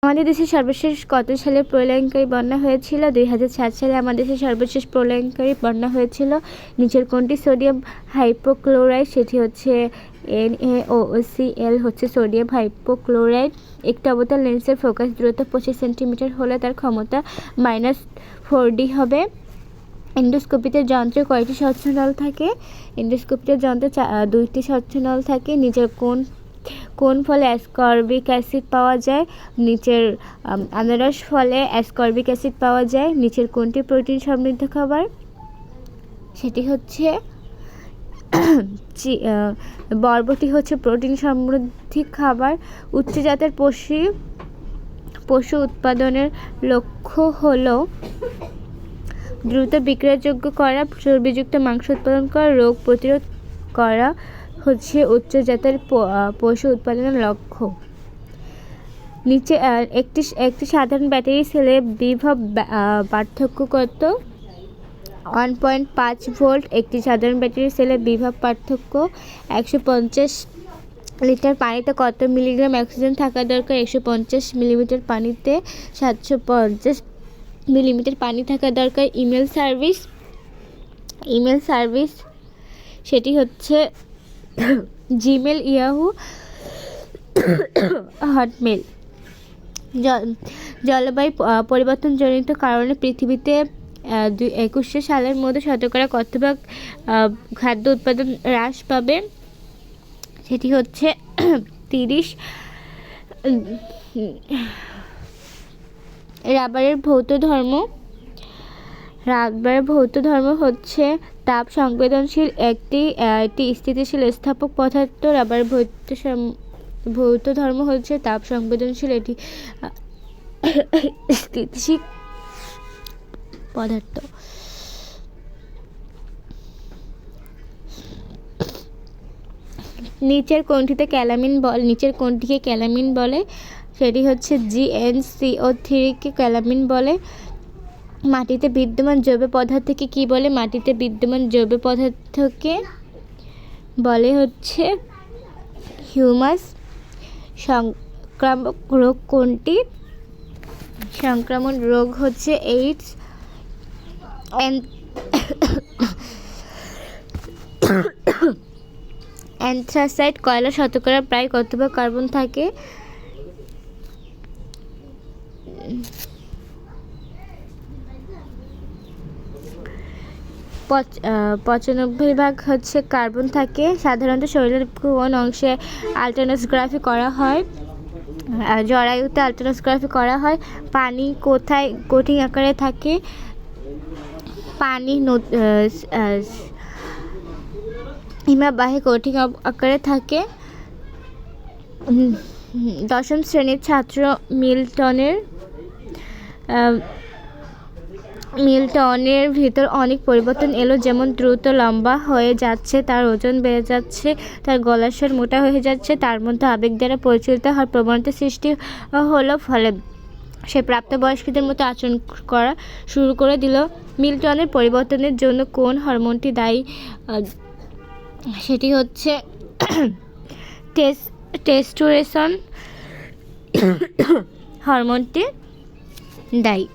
আমাদের দেশে সর্বশেষ কত সালে প্রলয়ঙ্করী বন্যা হয়েছিল? 2007 সালে আমাদের দেশে সর্বশেষ প্রলয়ঙ্করী বন্যা হয়েছিল। নিচের কোনটি সোডিয়াম হাইপোক্লোরাইড? সেটি হচ্ছে NaOCl হচ্ছে সোডিয়াম হাইপোক্লোরাইড। একটি অবতল লেন্সের ফোকাস দূরত্ব 25 সেন্টিমিটার হলে তার ক্ষমতা -4D হবে। এন্ডোস্কোপিতে যন্ত্রে কয়টি স্বচ্ছনল থাকে? এন্ডোস্কোপিতে যন্ত্রে 2টি স্বচ্ছনল থাকে। নিচের কোন ফলে অ্যাসকর্বিক অ্যাসিড পাওয়া যায়? নিচের আনারস ফলে অ্যাসকর্বিক অ্যাসিড পাওয়া যায়। নিচের কোনটি প্রোটিন সমৃদ্ধ খাবার? সেটি হচ্ছে বরবটি হচ্ছে প্রোটিন সমৃদ্ধ খাবার। উচ্চ জাতের পশু উৎপাদনের লক্ষ্য হলো দ্রুত বিক্রয়যোগ্য করা, চর্বিযুক্ত মাংস উৎপাদন করা, রোগ প্রতিরোধ করা হচ্ছে উচ্চ জাতের পশু উৎপাদনের লক্ষ্য। নিচে একটি সাধারণ ব্যাটারি সেলে বিভব পার্থক্য কত? 1.5 ভোল্ট। একটি সাধারণ ব্যাটারি সেলে বিভব পার্থক্য 150 লিটার পানিতে কত মিলিগ্রাম অক্সিজেন থাকা দরকার? 150 মিলিলিটার পানিতে 750 মিলিলিটার পানি থাকা দরকার। ইমেল সার্ভিস সেটি হচ্ছে জিমেল, ইয়াহু, হটমেল। জলবায়ু পরিবর্তনজনিত কারণে পৃথিবীতে 2021 সালের মধ্যে শতকরা কত ভাগ খাদ্য উৎপাদন হ্রাস পাবে? সেটি হচ্ছে 30। রাবারের ভৌত ধর্ম হচ্ছে তাপ সংবেদনশীল একটি স্থিতিশীল স্থাপক পদার্থ। রাবারের ভৌত ধর্ম হচ্ছে তাপ সংবেদনশীল এটি স্থিতিশীল পদার্থ। নিচের কোনটিকে ক্যালামিন বলে? সেটি হচ্ছে GnCO3 কে ক্যালামিন বলে। মাটিতে বিদ্যমান জৈব পদার্থকে কি বলে? মাটিতে বিদ্যমান জৈব পদার্থকে বলে হচ্ছে হিউমাস। সংক্রামক রোগ কোনটি? সংক্রামক রোগ হচ্ছে এইডস। অ্যানথ্রাসাইট কয়লা শতকরা প্রায় কত ভাগ কার্বন থাকে? 95 ভাগ হচ্ছে কার্বন থাকে। সাধারণত শরীরের কোন অংশে আলট্রাসোনোগ্রাফি করা হয়? জরায়ুতে আলট্রাসোনোগ্রাফি করা হয়। পানি কোথায় কঠিন আকারে থাকে? পানি হিমবাহে কঠিন আকারে থাকে। দশম শ্রেণীর ছাত্র মিল্টনের ভিতর অনেক পরিবর্তন এলো, যেমন দ্রুত লম্বা হয়ে যাচ্ছে, তার ওজন বেড়ে যাচ্ছে, তার গলার স্বর মোটা হয়ে যাচ্ছে, তার মধ্যে আবেগ দ্বারা পরিচালিত হওয়ার প্রবণতা সৃষ্টি হলো, ফলে সে প্রাপ্তবয়স্কদের মতো আচরণ করা শুরু করে দিল। মিল্টনের পরিবর্তনের জন্য কোন হরমোনটি দায়ী? সেটি হচ্ছে টেস্টোস্টেরন হরমোনটি দায়ী।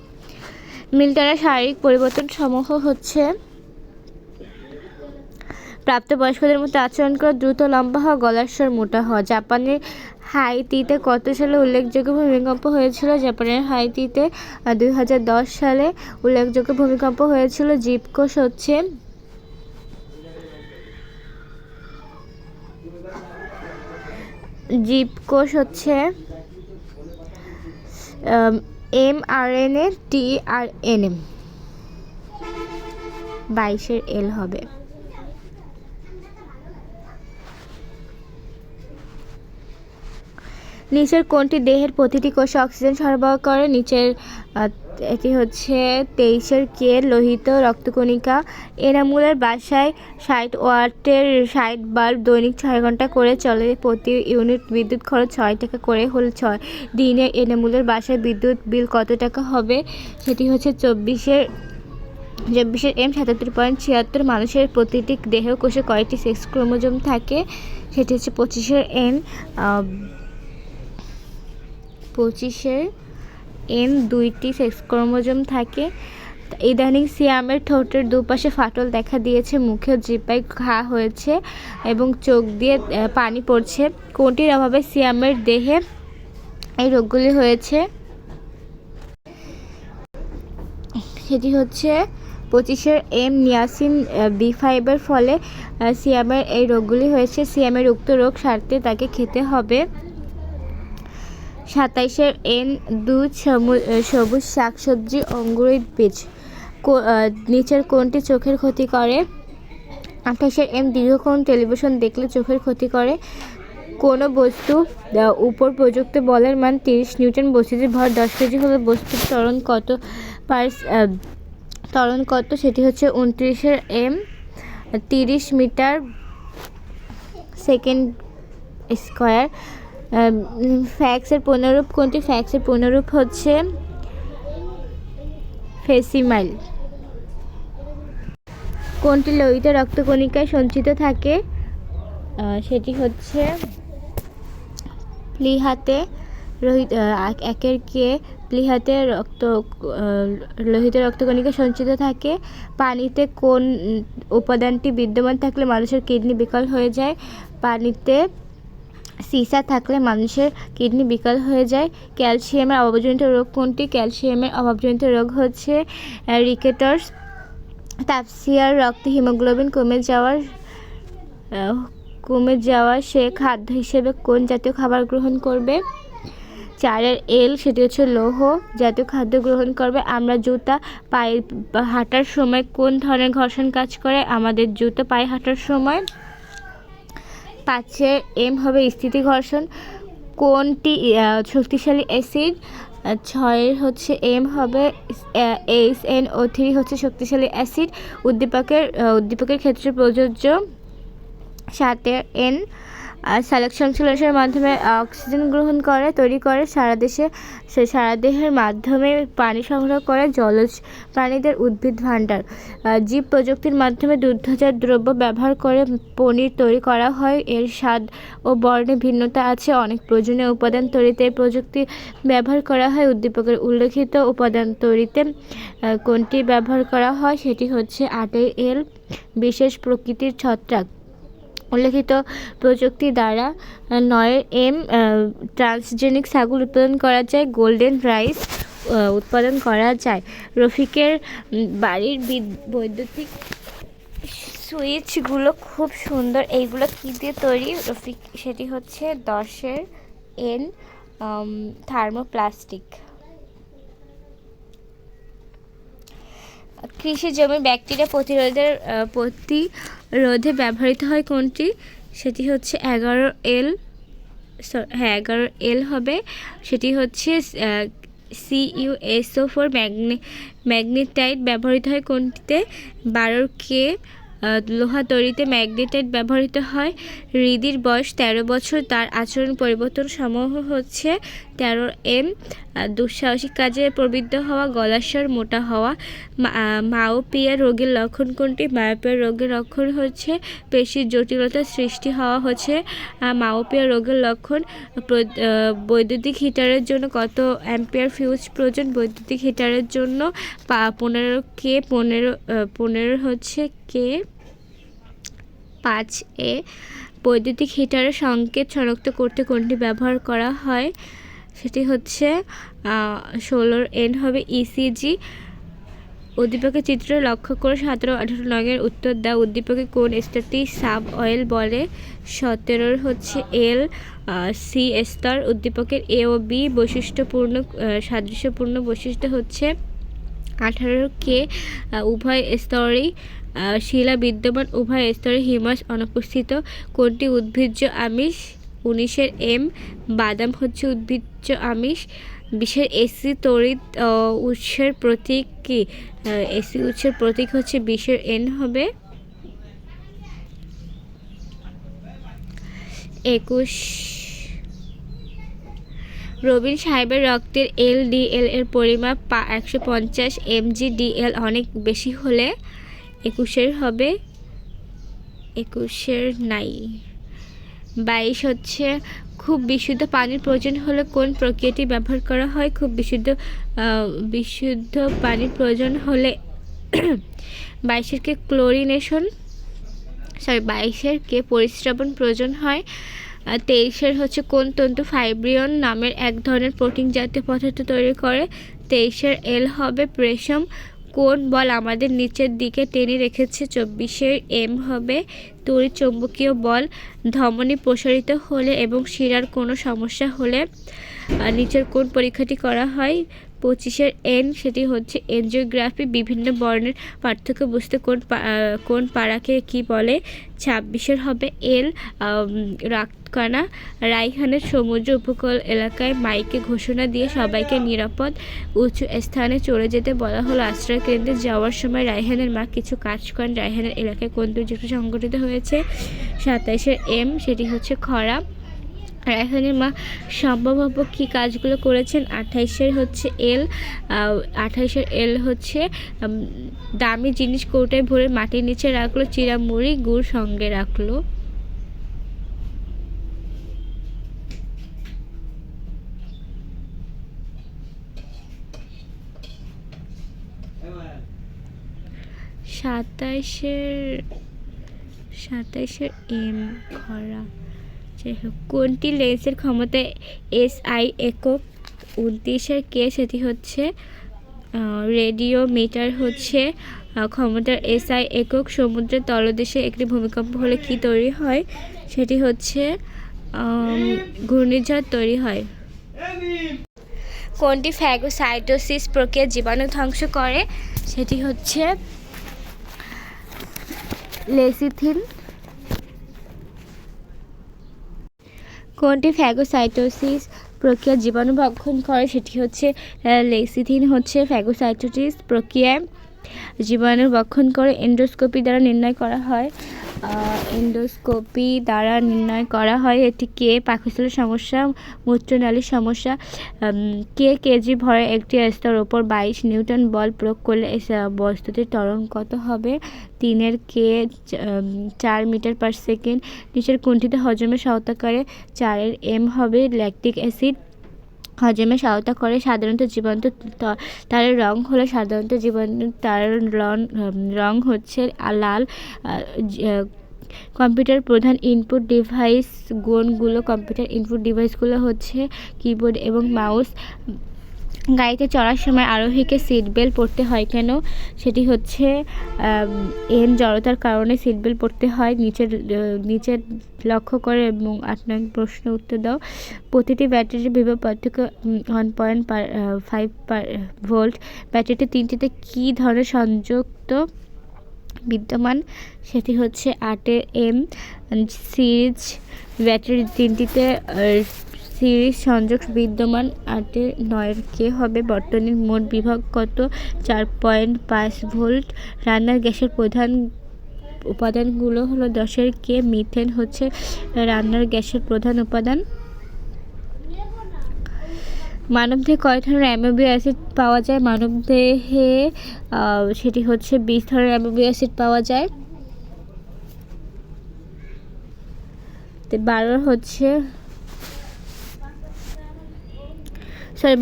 মিল্টনের শারীরিক পরিবর্তন সমূহ হচ্ছে প্রাপ্তবয়স্কদের মতো আচরণ করা, দ্রুত লম্বা হওয়া, গলার স্বর মোটা হওয়া। জাপানের হাইতিতে কত সালে উল্লেখযোগ্য ভূমিকম্প হয়েছিল? জাপানের হাইতিতে 2010 সালে উল্লেখযোগ্য ভূমিকম্প হয়েছিল। জীবকোষ হচ্ছে mRNA tRNA 22 L হবে। নিচের কোনটি দেহের প্রতিটি কোষে অক্সিজেন সরবরাহ করে? নিচের এটি হচ্ছে 23 K লোহিত রক্তকণিকা। এনামুলের বাসায় 60 ওয়াটের 60 বাল্ব দৈনিক 6 ঘন্টা করে চলে। প্রতি ইউনিট বিদ্যুৎ খরচ 6 টাকা করে হলে 6 দিনে এনামুলের বাসায় বিদ্যুৎ বিল কত টাকা হবে? সেটি হচ্ছে 24 M77.76। মানুষের প্রতিটি দেহ কোষে কয়টি সেক্স ক্রোমোজোম থাকে? সেটি হচ্ছে 25 N। 25-এর এম 2টি সেক্স ক্রোমোজোম থাকে। ইদানিং সিয়ামের ঠোঁটের দুপাশে ফাটল দেখা দিয়েছে, মুখে জিহ্বায় ঘা হয়েছে এবং চোখ দিয়ে পানি পড়ছে। কোনটির অভাবে সিয়ামের দেহে এই রোগগুলি হয়েছে? সেটি হচ্ছে 25-এর এম নিয়াসিন B5-এর ফলে সিয়ামের এই রোগগুলি হয়েছে। সিয়ামের উক্ত রোগ সারতে তাকে খেতে হবে 27-এর এন দুধ, সবুজ শাকসবজি, অঙ্কুরিত বীজ। নিচের কোনটি চোখের ক্ষতি করে? 28-এর এম দীর্ঘক্ষণ টেলিভিশন দেখলে চোখের ক্ষতি করে। কোনো বস্তু উপর প্রযুক্ত বলের মান 30 নিউটন, বস্তুটির ভর 10 কেজি হলে বস্তুর ত্বরণ কত? সেটি হচ্ছে 29-এর এম 30 মিটার সেকেন্ড স্কয়ার। ফ্যাক্সের পুনরূপ কোনটি? ফ্যাক্সের পুনরূপ হচ্ছে ফেসিমাইল। কোনটি লোহিত রক্তকণিকায় সঞ্চিত থাকে? সেটি হচ্ছে প্লীহাতে। একের কে প্লীহাতে লোহিত রক্তকণিকা সঞ্চিত থাকে। পানিতে কোন উপাদানটি বিদ্যমান থাকলে মানুষের কিডনি বিকল হয়ে যায়? পানিতে সিসা থাকলে মানুষের কিডনি বিকল হয়ে যায়। ক্যালসিয়ামের অভাবজনিত রোগ কোনটি? ক্যালসিয়ামের অভাবজনিত রোগ হচ্ছে রিকেটস। তাপসিয়ার রক্তে হিমোগ্লোবিন কমে যাওয়া সে খাদ্য হিসেবে কোন জাতীয় খাবার গ্রহণ করবে? 4-এর এল সেটি হচ্ছে লৌহ জাতীয় খাদ্য গ্রহণ করবে। আমরা জুতা পায়ে হাঁটার সময় কোন ধরনের ঘর্ষণ কাজ করে? আমাদের জুতো পায়ে হাঁটার সময়। 5-এর এম হবে স্থিতি ঘর্ষণ। কোনটি শক্তিশালী অ্যাসিড? 6-এর হচ্ছে এম হবে HNO3 হচ্ছে শক্তিশালী অ্যাসিড। উদ্দীপকের ক্ষেত্রে প্রযোজ্য। 7-এর এন সালোকসংশ্লেষণের মাধ্যমে অক্সিজেন গ্রহণ করে তৈরি করে। সারা দেহের মাধ্যমে পানি সংগ্রহ করে জলজ প্রাণীদের উদ্ভিদ ভাণ্ডার। জীব প্রযুক্তির মাধ্যমে দুগ্ধজাত দ্রব্য ব্যবহার করে পনির তৈরি করা হয়। এর স্বাদ ও বর্ণে ভিন্নতা আছে। অনেক প্রয়োজনীয় উপাদান তৈরিতে এই প্রযুক্তি ব্যবহার করা হয়। উদ্দীপকের উল্লেখিত উপাদান তৈরিতে কোনটি ব্যবহার করা হয়? সেটি হচ্ছে 8-এর এল বিশেষ প্রকৃতির ছত্রাক। উল্লেখিত প্রযুক্তি দ্বারা 9-এর এম ট্রান্সজেনিক ছাগল উৎপাদন করা যায়। গোল্ডেন রাইস উৎপাদন করা যায়। রফিকের বাড়ির বৈদ্যুতিক সুইচগুলো খুব সুন্দর, এইগুলো কী দিয়ে তৈরি রফিক? সেটি হচ্ছে 10-এর এন থার্মোপ্লাস্টিক। কৃষি জমি ব্যাকটেরিয়া প্রতিরোধে ব্যবহৃত হয় কোনটি? সেটি হচ্ছে 11-এল হবে। সেটি হচ্ছে CuSO4 ম্যাগনেটাইট ব্যবহৃত হয় কোনটিতে? 12-এর কে লোহা তৈরিতে ম্যাগনেটাইট ব্যবহৃত হয়। হৃদির বয়স 13 বছর, তার আচরণ পরিবর্তন সমূহ হচ্ছে। 13-এর এম দুঃসাহসিক কাজে প্রবৃত্ত হওয়া, গলার স্বর মোটা হওয়া। মায়োপিয়া রোগের লক্ষণ কোনটি? মায়োপিয়া রোগের লক্ষণ হচ্ছে পেশির জটিলতা সৃষ্টি হওয়া হচ্ছে মায়োপিয়া রোগের লক্ষণ। বৈদ্যুতিক হিটারের জন্য কত অ্যাম্পিয়ার ফিউজ প্রয়োজন? বৈদ্যুতিক হিটারের জন্য 15 হচ্ছে কে 5-এ। বৈদ্যুতিক হিটারের সংকেত শনাক্ত করতে কোনটি ব্যবহার করা হয়? সেটি হচ্ছে 16-এর এন হবে ECG। উদ্দীপকের চিত্র লক্ষ্য করে 17-18 নঙের উত্তর দাও। উদ্দীপকে কোন স্তরটি সাব অয়েল বলে? 17-এর হচ্ছে এল সি স্তর। উদ্দীপকের এ ও বি সাদৃশ্যপূর্ণ বৈশিষ্ট্য হচ্ছে। 18-এর কে উভয় স্তরেই শিলা বিদ্যমান, উভয় স্তরে হিউমাস অনুপস্থিত। কোনটি উদ্ভিজ্জ আমিষ? 19-এর এম বাদাম হচ্ছে উদ্ভিজ্জ আমিষ। 20-এর এসি তড়িৎ উৎসের প্রতীক কি? এসি উৎসের প্রতীক হচ্ছে 20-এর এন হবে 21। রবিন সাহেবের রক্তের LDL এর পরিমাপ 150 mg। DL অনেক বেশি হলে 21-এর হবে 21-এর নাই। 22 হচ্ছে খুব বিশুদ্ধ পানির প্রয়োজন হলে কোন প্রক্রিয়াটি ব্যবহার করা হয়? খুব বিশুদ্ধ পানির প্রয়োজন হলে 22 কে ক্লোরিনেশন 22 কে পরিস্রাবন প্রয়োজন হয়। 23 হচ্ছে কোন তন্তু ফাইব্রিয়ন নামের এক ধরনের প্রোটিন জাতীয় পদার্থ তৈরি করে? 23 এল হবে প্রেশম কোন বল আমাদের নিচের দিকে টেনে রেখেছে? 24 এম হবে তড়িৎ চৌম্বকীয় বল। ধমনী প্রসারিত হলে এবং শিরার কোনো সমস্যা হলে নিচের কোন পরীক্ষাটি করা হয়? 25 এন সেটি হচ্ছে এনজিওগ্রাফি। বিভিন্ন বর্ণের পার্থক্য বুঝতে কোন পাড়াকে কি বলে? 26 হবে এল রাতকানা। রায়হানের সমুদ্র উপকূল এলাকায় মাইকে ঘোষণা দিয়ে সবাইকে নিরাপদ উঁচু স্থানে চলে যেতে বলা হলো। আশ্রয় কেন্দ্রে যাওয়ার সময় রায়হানের মা কিছু কাজ করেন। রায়হানের এলাকায় কোন দুর্যোগ সংঘটিত হয়েছে? 27 এম সেটি হচ্ছে খরা। রায়হানের মা সম্ভবত কী কাজগুলো করেছেন? 28 হচ্ছে এল 28 এল হচ্ছে দামি জিনিস কৌটায় ভরে মাটির নিচে রাখলো। চিড়ামুড়ি গুড় সঙ্গে রাখলো। সাতাইশের এম খরা। যাই হোক, কোনটি লেন্সের ক্ষমতা SI একক? 29 কে সেটি হচ্ছে রেডিওমিটার হচ্ছে ক্ষমতার SI একক। সমুদ্রের তলদেশে একটি ভূমিকম্প হলে কি তৈরি হয়? সেটি হচ্ছে ঘূর্ণিঝড় তৈরি হয়। কোনটি ফ্যাগোসাইটোসিস প্রক্রিয়া জীবাণু ধ্বংস করে? সেটি হচ্ছে লেসিথিন। কোনটি ফ্যাগোসাইটোসিস প্রক্রিয়া জীবাণু ভক্ষণ করে? সেটি হচ্ছে লেসিথিন হচ্ছে ফ্যাগোসাইটোসিস প্রক্রিয়ায় জীবাণু ভক্ষণ করে। এন্ডোস্কোপি দ্বারা নির্ণয় করা হয় এটি কে? পাকস্থলীর সমস্যা, মূত্রনালীর সমস্যা। কেজি ভরে একটি স্তর ওপর 22 নিউটন বল প্রয়োগ করলে বস্তুটির ত্বরণ কত হবে? 3 কে 4 মিটার পার সেকেন্ড। নিচের কোনটিতে হজমে সহায়তা করে? 4 এম হবে ল্যাকটিক অ্যাসিড হজমে সহায়তা করে। সাধারণত জীবন্ত তারের রং হলো সাধারণত জীবন্ত তারের রং হচ্ছে লাল। কম্পিউটার প্রধান ইনপুট ডিভাইস কোনগুলো? কম্পিউটার ইনপুট ডিভাইসগুলো হচ্ছে কিবোর্ড এবং মাউস। গাড়িতে চড়ার সময় আরোহীকে সিট বেল্ট পরতে হয় কেন? সেটি হচ্ছে জড়তার কারণে সিট বেল্ট পরতে হয়। নিচের লক্ষ্য করে এবং 8 নং প্রশ্ন উত্তর দাও। প্রতিটি ব্যাটারির বিভব পার্থক্য 1.5 ভোল্ট। ব্যাটারিটি তিনটিতে কী ধরনের সংযুক্ত বিদ্যমান? সেটি হচ্ছে 8 এম সিরিজ। ব্যাটারি তিনটিতে সিরিজ সংযোগ বিদ্যমান। 9 কে হবে বর্তনীর মোট বিভব কত? 4.5 ভোল্ট। রান্নার গ্যাসের প্রধান উপাদানগুলো হলো 10 কে মিথেন হচ্ছে রান্নার গ্যাসের প্রধান উপাদান। মানবদেহে কয় ধরনের অ্যামিনো অ্যাসিড পাওয়া যায়? মানবদেহে সেটি হচ্ছে 20 ধরনের অ্যামিনো অ্যাসিড পাওয়া যায়। 12 হচ্ছে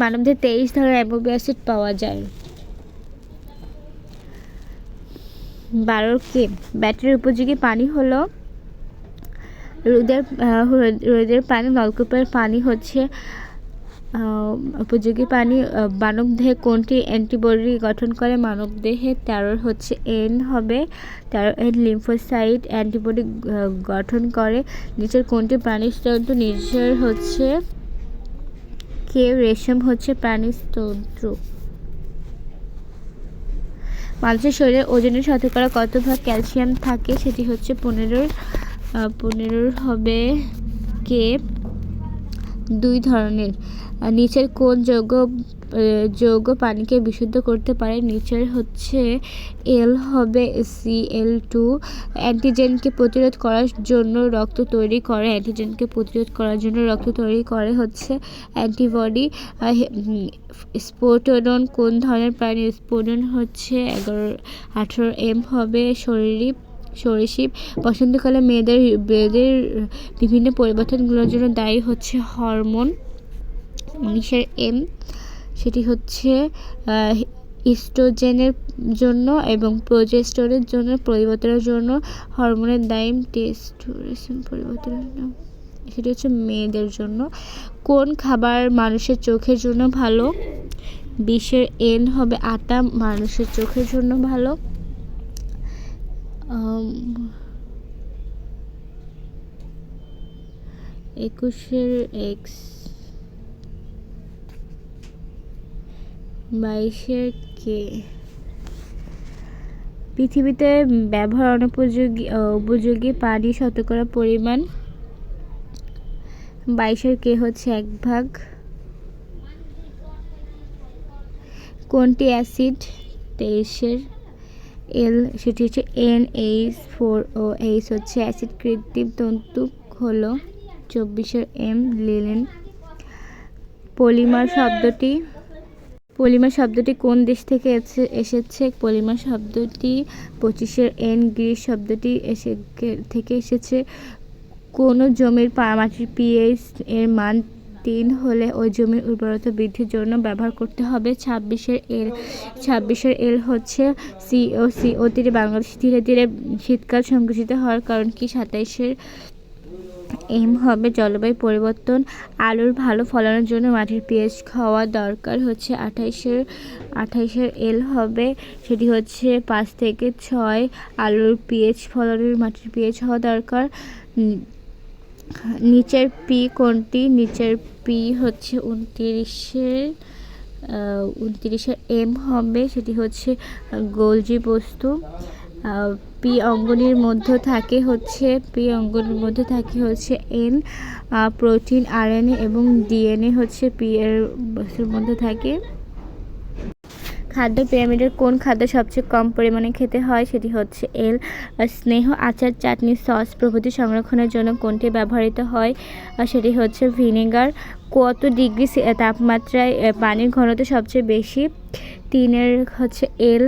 মানবদেহে 23 ধরনের অ্যামিনো অ্যাসিড পাওয়া যায়। 12 কে ব্যাটারির উপযোগী পানি হলো রোদের পানি। নলকূপের পানি হচ্ছে উপযোগী পানি। মানবদেহে কোনটি অ্যান্টিবডি গঠন করে? মানবদেহে 13 হচ্ছে এন হবে 13 এন লিম্ফোসাইট অ্যান্টিবডি গঠন করে। নিচের কোনটি প্রাণীর তন্তু? নিচের হচ্ছে কে রেশম হচ্ছে প্রাণীর তন্তু। মানুষের শরীরে ওজনের শতকরা কত ভাগ ক্যালসিয়াম থাকে? সেটি হচ্ছে 15 হবে কে 2 ধরনের। নিচের কোন যৌগ পানিকে বিশুদ্ধ করতে পারে? নিচের হচ্ছে এল হবে Cl2। অ্যান্টিজেনকে প্রতিরোধ করার জন্য রক্ত তৈরি করে হচ্ছে অ্যান্টিবডি। স্পোটোডন কোন ধরনের প্রাণী? স্পোটোডন হচ্ছে 18 এম হবে সরীসৃপ। বসন্তকালে মেয়েদের বিভিন্ন পরিবর্তনগুলোর জন্য দায়ী হচ্ছে হরমোন। 19 এম, সেটি হচ্ছে ইস্ট্রোজেনের জন্য এবং প্রোজেস্টেরনের জন্য পরিবর্তনের জন্য হরমোনের দায়ী টেস্টোস্টেরন পরিবর্তনের জন্য, সেটি হচ্ছে মেয়েদের জন্য। কোন খাবার মানুষের চোখের জন্য ভালো? 20 এন হবে আটা মানুষের চোখের জন্য ভালো। 21 এক্স, 22 কে। পৃথিবীতে ব্যবহার উপযোগী পানি শতকরা পরিমাণ? 22 কে হচ্ছে 1 ভাগ। কোনটি অ্যাসিড? 23 এল, সেটি হচ্ছে NH4OH হচ্ছে অ্যাসিড। কৃত্রিম তন্তু হলো 24 এম, লিনেন। পলিমার শব্দটি কোন দেশ থেকে এসেছে? পলিমার শব্দটি 25 এন, গ্রিস শব্দটি থেকে এসেছে। কোনো জমির মাটির পিএইচ এর মান 3 হলে ওই জমির উর্বরতা বৃদ্ধির জন্য ব্যবহার করতে হবে 26 এল হচ্ছে CO তীরে বাংলাদেশ ধীরে ধীরে শীতকাল সংঘটিত হওয়ার কারণ কি? 27 এম হবে জলবায়ু পরিবর্তন। আলুর ভালো ফলনের জন্য মাটির পিএইচ হওয়া দরকার হচ্ছে 28 এল হবে, সেটি হচ্ছে 5 থেকে 6। আলুর পিএইচ ফলনের মাটির পিএইচ হওয়া দরকার। নিচের পি কোনটি? নিচের পি হচ্ছে 29 এম হবে, সেটি হচ্ছে গোলজি বস্তু। পি অঙ্গনের মধ্যে থাকে হচ্ছে এন, প্রোটিন, আরএনএ এবং ডিএনএ হচ্ছে পি এর বস্তুর মধ্যে থাকে। খাদ্য পিরামিডের কোন খাদ্য সবচেয়ে কম পরিমাণে খেতে হয়? সেটি হচ্ছে এল। স্নেহ, আচার, চাটনি, সস প্রভৃতি সংরক্ষণের জন্য কোনটি ব্যবহৃত হয়? সেটি হচ্ছে ভিনেগার। কত ডিগ্রি তাপমাত্রায় পানির ঘনত্ব সবচেয়ে বেশি? 3 হচ্ছে এল,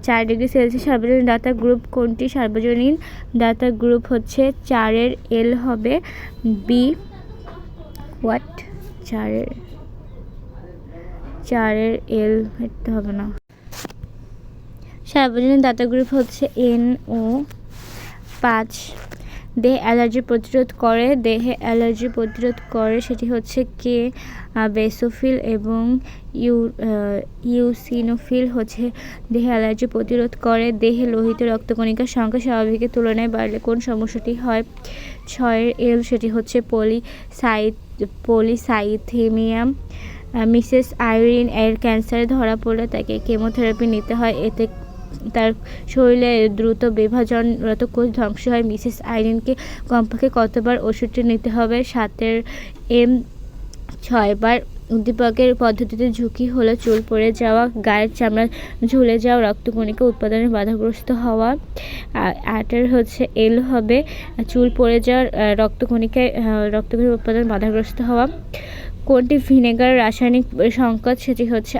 4 ডিগ্রি সেলসিয়াস। সার্বজনীন দাতা গ্রুপ কোনটি? সার্বজনীন দাতা গ্রুপ হচ্ছে 4 এল হবে বি। 4 এল হতে হবে না। সার্বজনীন দাতা গ্রুপ হচ্ছে NO5। দেহে অ্যালার্জি প্রতিরোধ করে সেটি হচ্ছে কে। বেসোফিল এবং ইউসিনোফিল হচ্ছে দেহে অ্যালার্জি প্রতিরোধ করে। দেহে লোহিত রক্তকণিকার সংখ্যা স্বাভাবিকের তুলনায় বাড়লে কোন সমস্যাটি হয়? 6 এল, সেটি হচ্ছে পলিসাইথেমিয়া। মিসেস আইরিন এর ক্যান্সারে ধরা পড়লে তাকে কেমোথেরাপি নিতে হয়, এতে তার শরীরে দ্রুত বিভাজনরত কোষ ধ্বংস হয়। মিসেস আইরিনকে কমপক্ষে কতবার ওষুধটি নিতে হবে? 7 এম, 6 বার। উদ্দীপকের পদ্ধতিতে ঝুঁকি হলো চুল পড়ে যাওয়া, গায়ের চামড়া ঝুলে যাওয়া, রক্তকণিকা উৎপাদনে বাধাগ্রস্ত হওয়া। 8 হচ্ছে এল হবে চুল পড়ে যাওয়া, রক্তকণিকা উৎপাদন বাধাগ্রস্ত হওয়া। কোনটি ভিনেগার রাসায়নিক সংকেত? সেটি হচ্ছে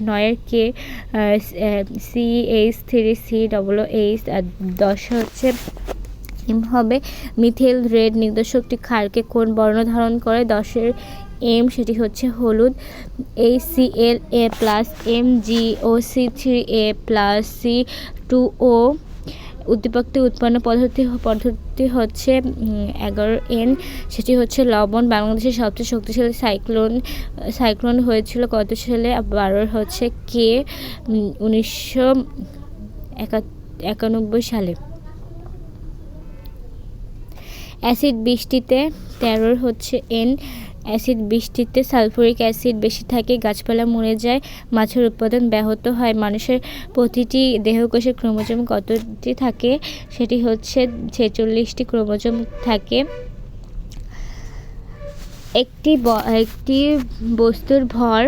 9 কে, CH3COOH। আর 10 হচ্ছে এম হবে মিথেল রেড নির্দেশকটি ক্ষারকে কোন বর্ণ ধারণ করে? 10 এম, সেটি হচ্ছে হলুদ। HCl+ MgOC3a+C2O। উদ্দীপকটি উৎপন্ন পদ্ধতি হচ্ছে 11 এন, সেটি হচ্ছে লবণ। বাংলাদেশের সবচেয়ে শক্তিশালী সাইক্লোন হয়েছিল কত সালে? 12 হচ্ছে কে, 1991 সালে। অ্যাসিড বৃষ্টিতে 13 হচ্ছে এন। অ্যাসিড বৃষ্টিতে সালফিউরিক অ্যাসিড বেশি থাকে, গাছপালা মরে যায়, মাছের উৎপাদন ব্যাহত হয়। মানুষের প্রতিটি দেহকোষে ক্রোমোজোম কতটি থাকে? সেটি হচ্ছে 46টি ক্রোমোজোম থাকে। একটি বস্তুর ভর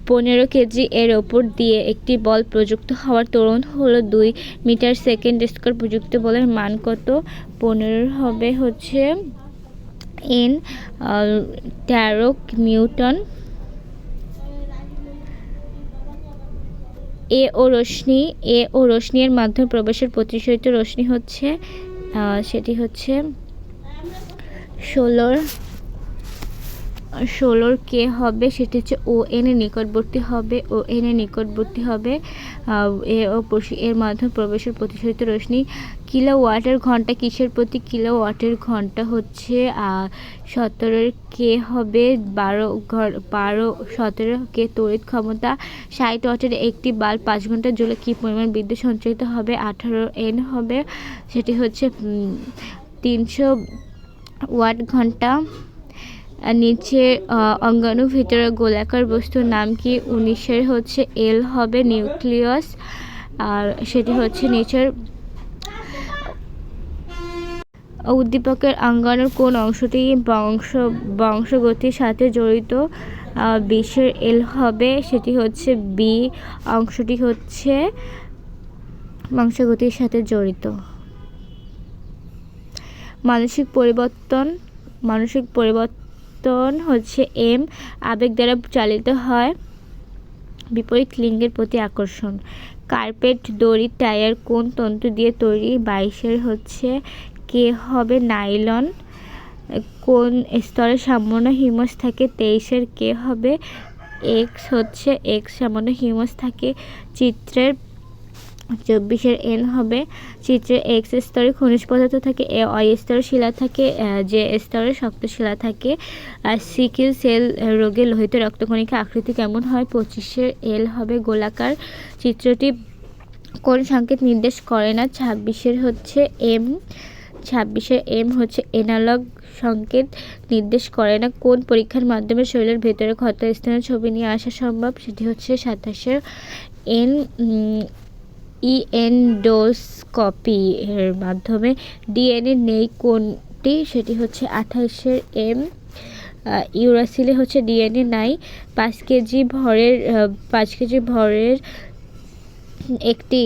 15 কেজি এর ওপর দিয়ে একটি বল প্রযুক্ত হওয়ার ত্বরণ হলো 2 মিটার সেকেন্ড স্কয়ার। প্রযুক্ত বলের মান কত? 15 হবে হচ্ছে এন, 13 নিউটন। এ ও রশ্মি এর মাধ্যমে প্রবেশের প্রতিসরিত রশ্মি হচ্ছে সেটি হচ্ছে 16 কে হবে, সেটি হচ্ছে ও এন এর নিকটবর্তী হবে এর মাধ্যমে প্রবেশের প্রতিসরিত রশ্মি। কিলোওয়াটের ঘন্টা কিসের প্রতি? কিলোওয়াটের ঘন্টা হচ্ছে 17 কে হবে, 17 কে তড়িৎ ক্ষমতা। 60 ওয়াটের একটি বাল্ব 5 ঘন্টা জ্বলে কি পরিমাণ বিদ্যুৎ সঞ্চারিত হবে? 18 এন হবে, সেটি হচ্ছে 300 ওয়াট ঘন্টা। নিচে অঙ্গাণু ভিতরে গোলাকার বস্তুর নাম কি? 19 হচ্ছে এল হবে, নিউক্লিয়াস। আর সেটি হচ্ছে নিচের উদ্দীপকের অঙ্গাণুর কোন অংশটি বংশগতির সাথে জড়িত? 20 এল হবে, সেটি হচ্ছে বি অংশটি হচ্ছে বংশগতির সাথে জড়িত। মানসিক পরিবর্তন হচ্ছে এম। আবেগ দ্বারা চালিত হয়। বিপরীত লিঙ্গের প্রতি আকর্ষণ। কার্পেট, দড়ি, টায়ার কোন তন্তু দিয়ে তৈরি? 22 হচ্ছে কে হবে, নাইলন। কোন স্তরে সামান্য হিউমাস থাকে? 23 কে হবে, এক্স হচ্ছে এক্স সামান্য হিউমাস থাকে। চিত্রের 24 এন হবে। চিত্রে এক্স স্তরে খনিজ পদার্থ থাকে, ওয়াই স্তরে শিলা থাকে, জে স্তরে শক্ত শিলা থাকে। সিকেল সেল রোগে লোহিত রক্তকণিকা আকৃতি কেমন হয়? 25 এল হবে, গোলাকার। চিত্রটি কোন সংকেত নির্দেশ করে না? 26 হচ্ছে এম। 26 এম হচ্ছে এনালগ সংকেত নির্দেশ করে না। কোন পরীক্ষার মাধ্যমে শরীরের ভেতরে ক্ষত স্থানের ছবি নিয়ে আসা সম্ভব? সেটি হচ্ছে 27 এন এন্ডোস্কোপি এর মাধ্যমে। ডিএনএ নেই কোনটি? সেটি হচ্ছে 28 এম। ইউরাসিলে হচ্ছে ডিএনএ নাই। 5 কেজি ভরের একটি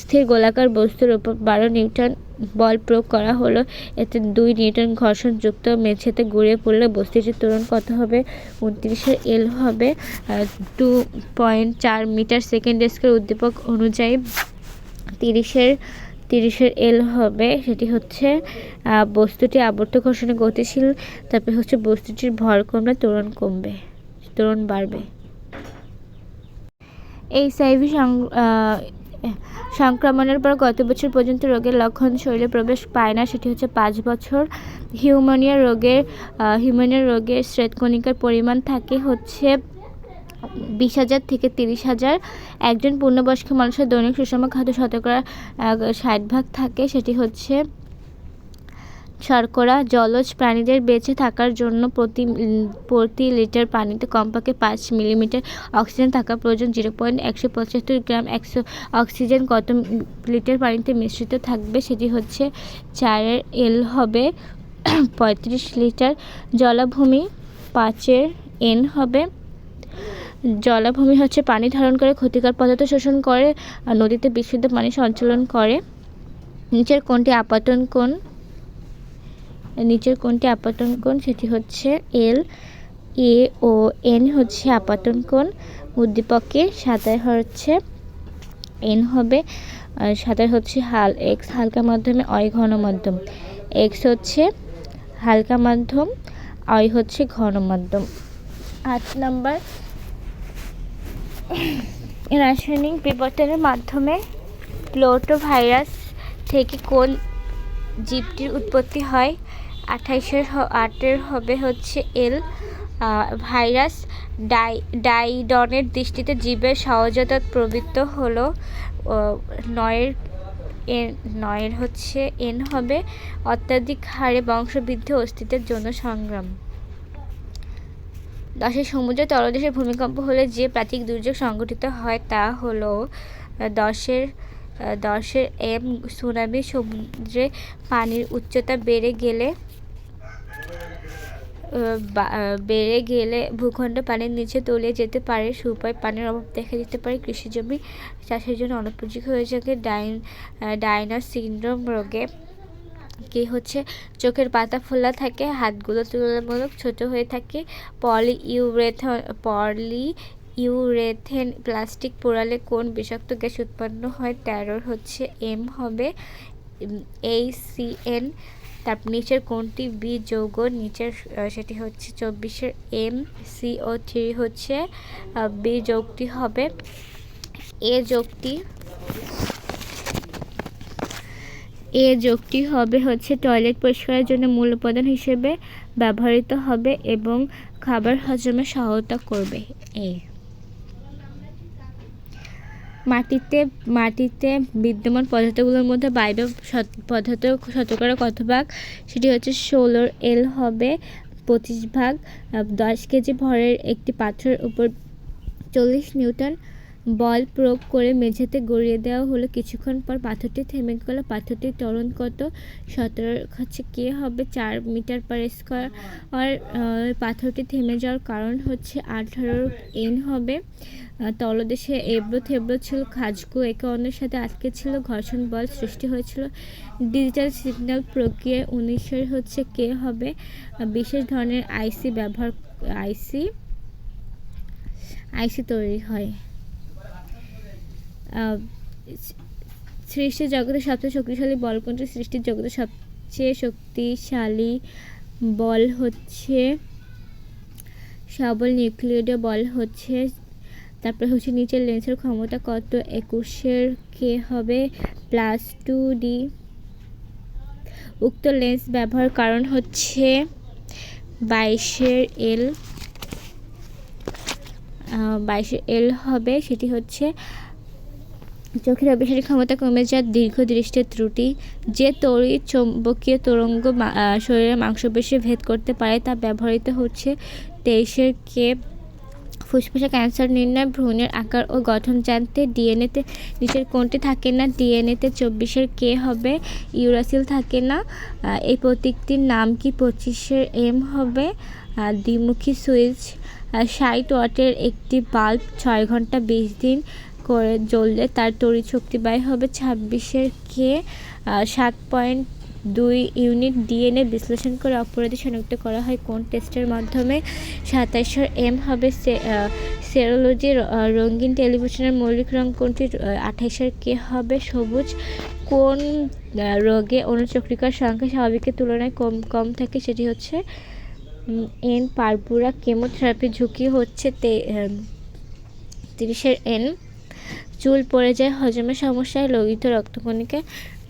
স্থির গোলাকার বস্তুর উপর 12 নিউটন বল প্রয়োগ করা হলো। এতে 2 নিউটন ঘর্ষণযুক্ত মেঝেতে গড়িয়ে পড়লে বস্তুটির ত্বরণ কত হবে? 29 এল হবে। 2.4 মিটার সেকেন্ড স্কয়ার উদ্দীপক অনুযায়ী 30 এল হবে, সেটি হচ্ছে বস্তুটি আবর্ত ঘর্ষণে গতিশীল। তারপরে হচ্ছে বস্তুটির ভর কমলে ত্বরণ বাড়বে। এইচআইভি সংক্রমণের পর কত বছর পর্যন্ত রোগের লক্ষণ শরীরে প্রবেশ পায় না? সেটি হচ্ছে 5 বছর। হিউম্যানিয়া রোগের শ্বেতকণিকার পরিমাণ থাকে হচ্ছে 20,000 থেকে 30,000। একজন পূর্ণবয়স্ক মানুষের দৈনিক সুষম খাদ্য শতকরা 60% থাকে, সেটি হচ্ছে শর্করা। জলজ প্রাণীদের বেঁচে থাকার জন্য প্রতি লিটার পানিতে কমপক্ষে 5 মিলিমিটার অক্সিজেন থাকা প্রয়োজন। 0.175 গ্রাম অক্সিজেন কত লিটার পানিতে মিশ্রিত থাকবে? সেটি হচ্ছে 4 এল হবে, 35 লিটার। জলাভূমি 5 এন হবে। জলাভূমি হচ্ছে পানি ধারণ করে, ক্ষতিকর পদার্থ শোষণ করে, নদীতে বিশুদ্ধ পানি সঞ্চালন করে। নিচের কোনটি আপতন কোণ? সেটি হচ্ছে এল। এ ও এন হচ্ছে আপতন কোণ। উদ্দীপকে সাদা হচ্ছে এন হবে, সাদা হচ্ছে এক্স হালকা মাধ্যমে, অয় ঘন মাধ্যম। এক্স হচ্ছে হালকা মাধ্যম, অয় হচ্ছে ঘন মাধ্যম। 8 নম্বর, রাসায়নিক বিবর্তনের মাধ্যমে প্লোটোভাইরাস থেকে কোন জীবটির উৎপত্তি হয়? 28 হবে হচ্ছে এল। ভাইরাস ডাইডনের দৃষ্টিতে জীবের সহজাত প্রবৃত্তি হলো 9 হচ্ছে এন হবে। অত্যাধিক হারে বংশবৃদ্ধি অস্তিত্বের জন্য সংগ্রাম। 10 সমুদ্র তলদেশে ভূমিকম্প হলে যে প্রাকৃতিক দুর্যোগ সংঘটিত হয় তা হলো 10 এম। সুনামি। সমুদ্রে পানির উচ্চতা বেড়ে গেলে ভূখণ্ড পানির নিচে তলিয়ে যেতে পারে। সুপায় পানির অভাব দেখা দিতে পারে। কৃষিজমি চাষের জন্য অনুপযোগী হয়ে যাবে। ডায়নার সিনড্রোম রোগে কি হচ্ছে? চোখের পাতা ফোলা থাকে, হাতগুলো তুলনামূলক ছোট হয়ে থাকে। ইউরেথেন প্লাস্টিক পোড়ালে কোন বিষাক্ত গ্যাস উৎপন্ন হয়? 13 হচ্ছে এম হবে ACN। তারপর নিচের কোনটি বি যৌগ? নিচের সেটি হচ্ছে 24-এর MCO3 হচ্ছে বি যৌগটি হবে। এ যৌগটি হবে হচ্ছে টয়লেট পরিষ্কারের জন্য মূল উপাদান হিসেবে ব্যবহৃত হবে এবং খাবার হজমে সহায়তা করবে। মাটিতে বিদ্যমান পদার্থগুলোর মধ্যে বায়বীয় পদার্থ শতকরা কত ভাগ? সেটি হচ্ছে 16। এল হবে 25 ভাগ। 10 কেজি ভরের একটি পাথরের উপর 40 নিউটন বল প্রয়োগ করে মেঝেতে গড়িয়ে দেওয়া হলো। কিছুক্ষণ পর পাথরটি থেমে গেল। পাথরটির ত্বরণ কত? 17 হচ্ছে কে হবে 4 মিটার পার স্কয়ার। আর পাথরটি থেমে যাওয়ার কারণ হচ্ছে 18 এন হবে। তলদেশে এবড়ো থেবড়ো ছিল, খাঁজগুলো একে অন্যের সাথে আটকে ছিল, ঘর্ষণ বল সৃষ্টি হয়েছিল। ডিজিটাল সিগন্যাল প্রক্রিয়ায় 19 হচ্ছে কে হবে। বিশেষ ধরনের আইসি তৈরি হয়। সৃষ্টির জগতে সবচেয়ে শক্তিশালী বল কোনটি? সৃষ্টির জগতে সবচেয়ে শক্তিশালী বল হচ্ছে সবল নিউক্লিয়ীয় বল হচ্ছে। তারপরে হচ্ছে নিচের লেন্সের ক্ষমতা কত? 21-এর কে হবে +2D। উক্ত লেন্স ব্যবহার কারণ হচ্ছে 22-এর এল হবে, সেটি হচ্ছে চোখের অভিসারী ক্ষমতা কমে যায়, দীর্ঘ দৃষ্টির ত্রুটি। যে তড়িৎ চৌম্বকীয় তরঙ্গ শরীরের মাংসপেশি ভেদ করতে পারে তা ব্যবহৃত হচ্ছে। 23-এর কে ফুসফুসে ক্যান্সার নির্ণয়, ভ্রূণের আকার ও গঠন জানতে ডিএনএতে নিচের কোনটি থাকে না? ডিএনএতে 24-এর কে হবে ইউরাসিল থাকে না। এই প্রতীকটির নাম কি? 25-এর এম হবে দ্বিমুখী সুইচ। 60 ওয়াটের একটি বাল্ব 6 ঘন্টা 20 দিন করে জ্বললে তার তড়িৎ শক্তি ব্যয় হবে 26-এর কে 7.2 ইউনিট। ডিএনএ বিশ্লেষণ করে অপরাধী শনাক্ত করা হয় কোন টেস্টের মাধ্যমে? 27-এর এম হবে সেরোলজি। রঙিন টেলিভিশনের মৌলিক রং কোনটি? 28-এর কে হবে সবুজ। কোন রোগে অণুচক্রিকার সংখ্যা স্বাভাবিকের তুলনায় কম থাকে? সেটি হচ্ছে এন পারপুরা। কেমোথেরাপির ঝুঁকি হচ্ছে 30-এর এন। চুল পড়ে যায় হজমের সমস্যায়, লোহিত রক্তকণিকায়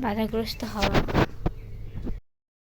বাধাগ্রস্ত হওয়া।